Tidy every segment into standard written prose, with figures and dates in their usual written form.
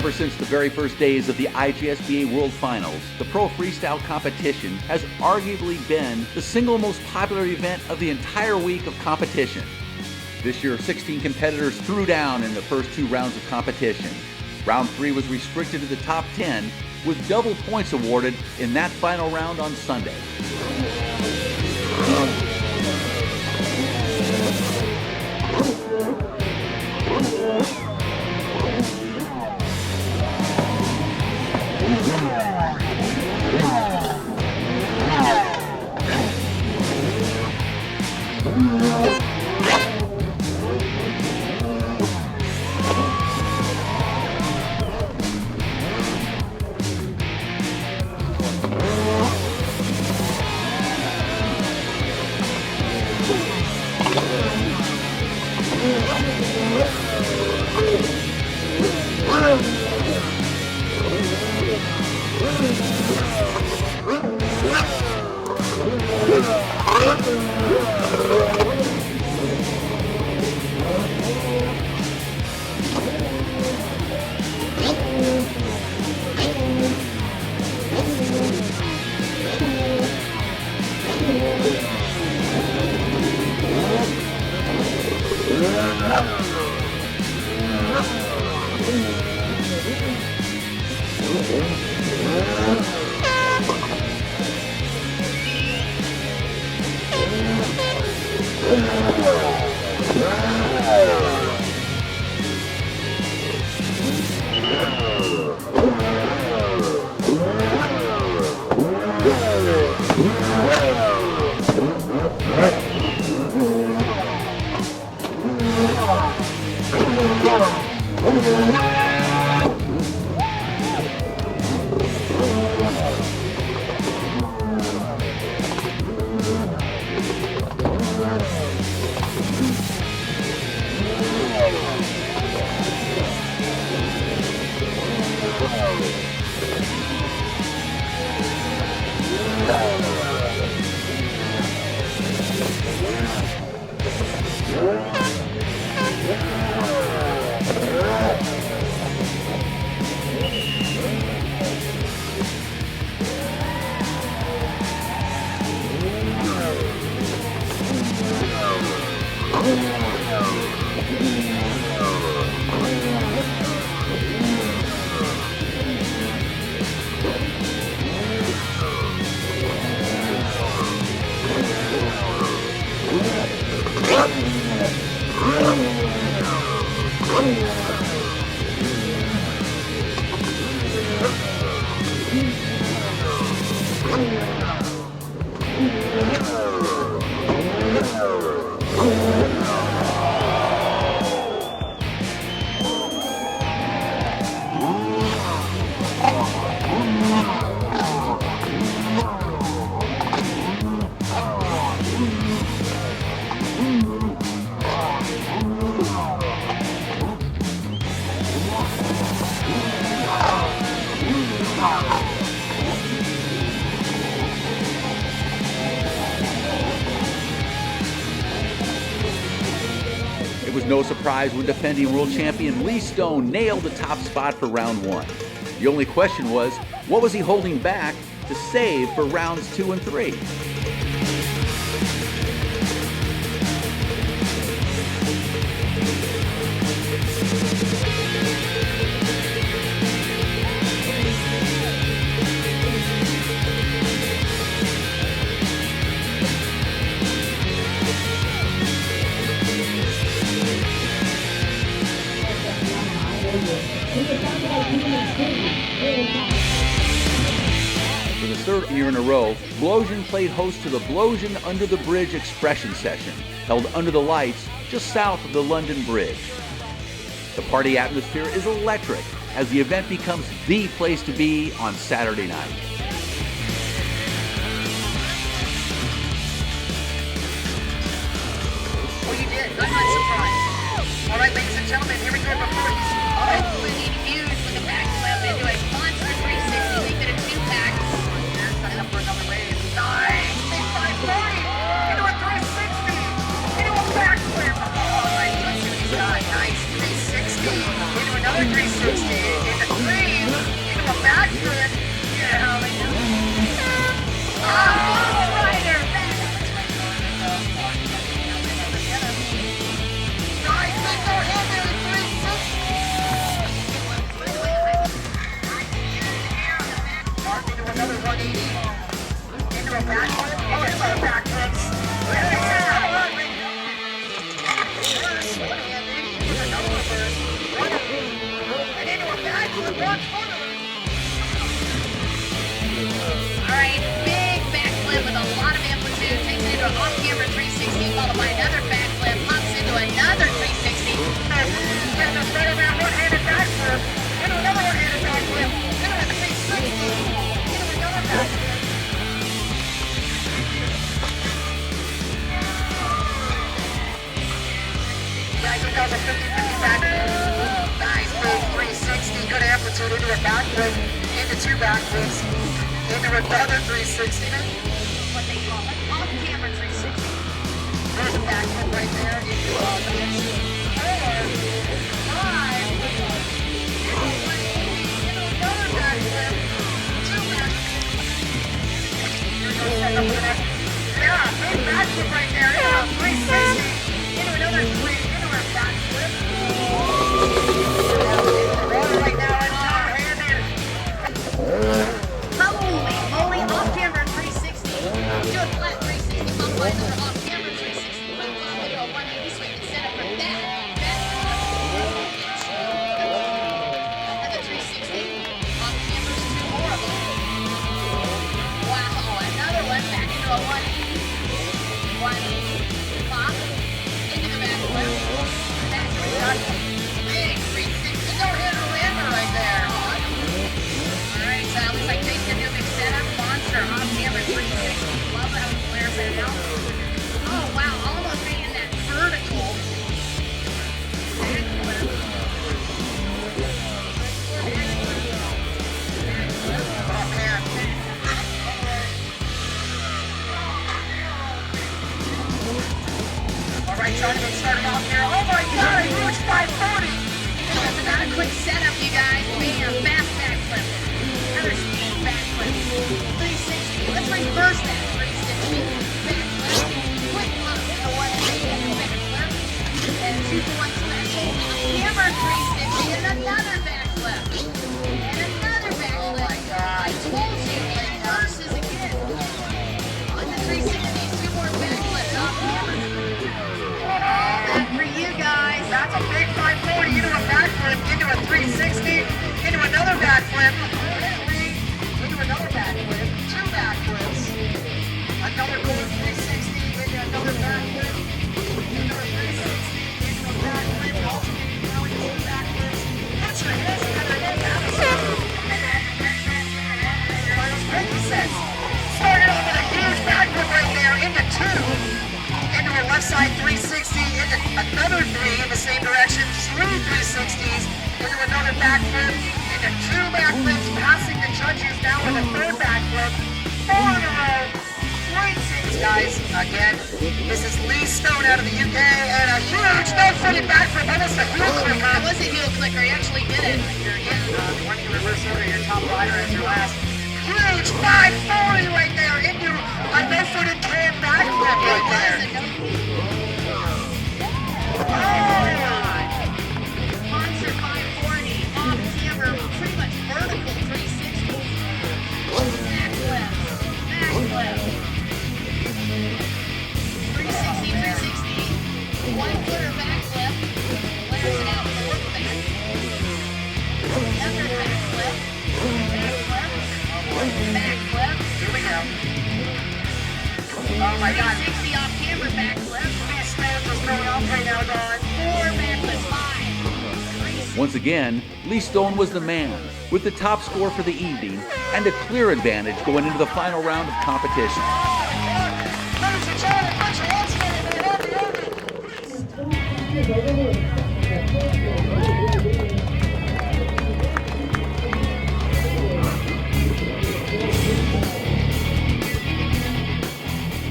Ever since the very first days of the IJSBA World Finals, the Pro Freestyle competition has arguably been the single most popular event of the entire week of competition. This year, 16 competitors threw down in the first 2 rounds of competition. Round 3 was restricted to the top 10, with double points awarded in that final round on Sunday. It was no surprise when defending world champion Lee Stone nailed the top spot for round 1. The only question was, what was he holding back to save for rounds 2 and 3? For the 3rd year in a row, Blosian played host to the Blosian Under the Bridge Expression Session, held under the lights just south of the London Bridge. The party atmosphere is electric as the event becomes the place to be on Saturday night. Well, you did. I'm not surprised. All right, ladies and gentlemen, here we go. All right, Blue Fuse with a backflip into a monster 360. They did a 2-pack. They're setting up for another wave. Nice. They 540 into a 360. Into a backflip. All right, 269. Nice 360. Into another 360. Into 180. Into a backflip. Oh, it's a backflips. There it's at. Reverse, one-handed. With another reverse. 180. And into a backflip. 140. Alright, big backflip with a lot of amplitude. Takes it into an off-camera 360, followed by another backflip. Pops into another 360. And the front of that one-handed backflip. Into another one-handed backflip. Into a 360. Into another backflip. Guys, it does a 50-50 backflip. Nice big 360. Good amplitude into a backflip. Into two backflips. Into another 360. What they call it, off-camera 360. There's a backflip right there. Into 4, 5, into 180, into another backflip. Two backflips. Here we go, set up for the next. Yeah, big backflip right there. Into a 360. Into another 3. Into a backflip. Right now, it's power-handed. Holy moly, off-camera 360. Do a flat 360, followed by another off-camera 360. Flip flop into a 180 swing and set up for that. Another 360. Off-cameras, two more of them. Wow, another one back into a 180. 180. Pop. Into the back flip. Back flip. Big 360. No hit or lander right there. Alright, so it looks like Jake's gonna do a big setup. Monster off-camera 360. Love how he flares that out. Oh wow, almost making that vertical. Backflip. Oh man. Alright, trying to get started off here. Oh my god, a huge 540! It's not a quick setup, you guys. Bam, fast backflip. Another speed backflip. 360. Let's reverse that 360. Backflip. Quick flip to the 180 backflip. And 2-for-1 special. Hammer 360 and another backflip. And another backflip. Oh my god. I told you, it reverses again. On the 360s, two more backflips. Off hammer. Oh, that for you guys. That's a big 540 into a backflip, into a 360, into another backflip, into another backflip, two backflips, another cool 360, into another backflip, into a 360, into a backflip, alternating now into two backflips. Put your hands together and have a quakysense. Started off with a huge backflip right there, into two, into a left side 360, into another three in the same direction, three 360s, into another backflip, into two backflips, passing the judges now with a third backflip, 4 in a row. Great scenes, guys. Again, this is Lee Stone out of the UK, and a huge no-footed backflip. Almost a heel clicker. It was a heel clicker. He actually did it. You're in when you reverse order your top rider as your last. Huge 540 right there into a no-footed can backflip right there. Monster 540, off camera, pretty much vertical 360. Backflip, backflip. 360, 360. One footer backflip. Flares it out for the back. Another backflip. Backflip. Backflip. Here we go. Oh my god. 360 off camera backflip. Once again, Lee Stone was the man, with the top score for the evening and a clear advantage going into the final round of competition.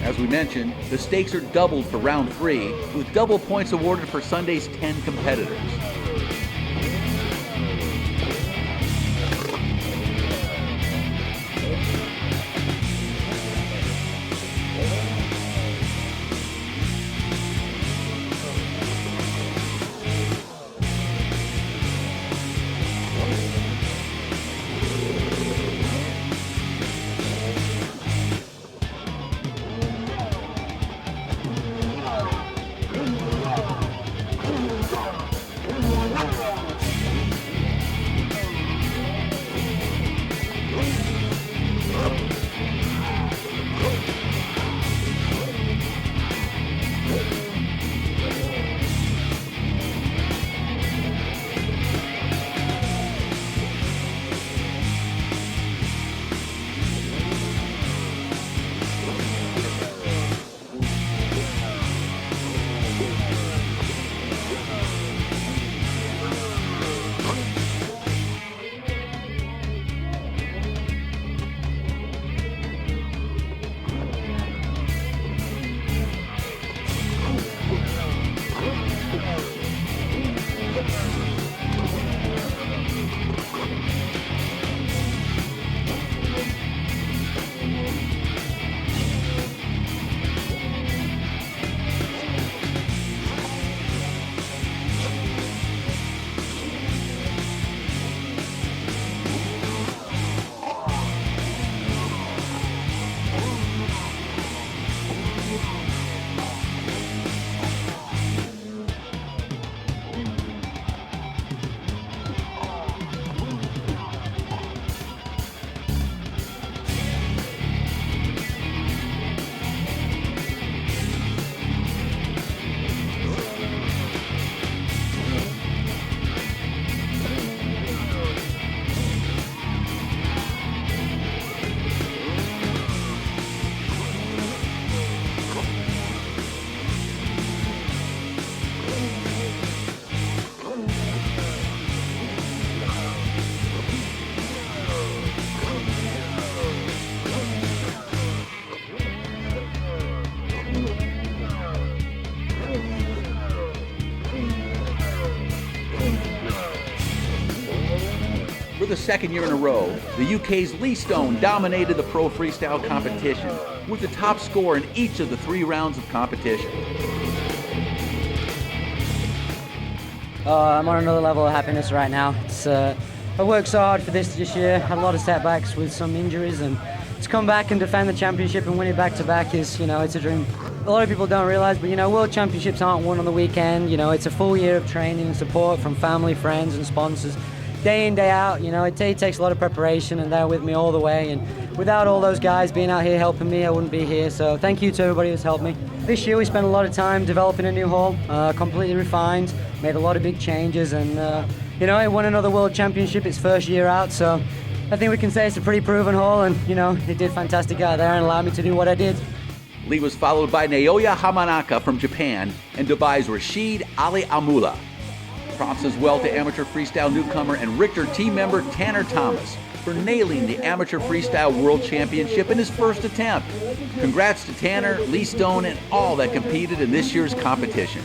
As we mentioned, the stakes are doubled for round 3, with double points awarded for Sunday's 10 competitors. second year in a row, the UK's Lee Stone dominated the Pro Freestyle competition with the top score in each of the 3 rounds of competition. I'm on another level of happiness right now. I worked so hard for this year, had a lot of setbacks with some injuries, and to come back and defend the championship and win it back-to-back is, it's a dream. A lot of people don't realize, but World Championships aren't won on the weekend. It's a full year of training and support from family, friends, and sponsors. Day in, day out, it takes a lot of preparation, and they're with me all the way. And without all those guys being out here helping me, I wouldn't be here. So thank you to everybody who's helped me. This year we spent a lot of time developing a new hole, completely refined, made a lot of big changes, and it won another World Championship its first year out. So I think we can say it's a pretty proven hole, and it did fantastic out there and allowed me to do what I did. Lee was followed by Naoya Hamanaka from Japan and Dubai's Rashid Ali Amula. Props as well to amateur freestyle newcomer and Richter team member Tanner Thomas for nailing the Amateur Freestyle World Championship in his first attempt. Congrats to Tanner, Lee Stone, and all that competed in this year's competition.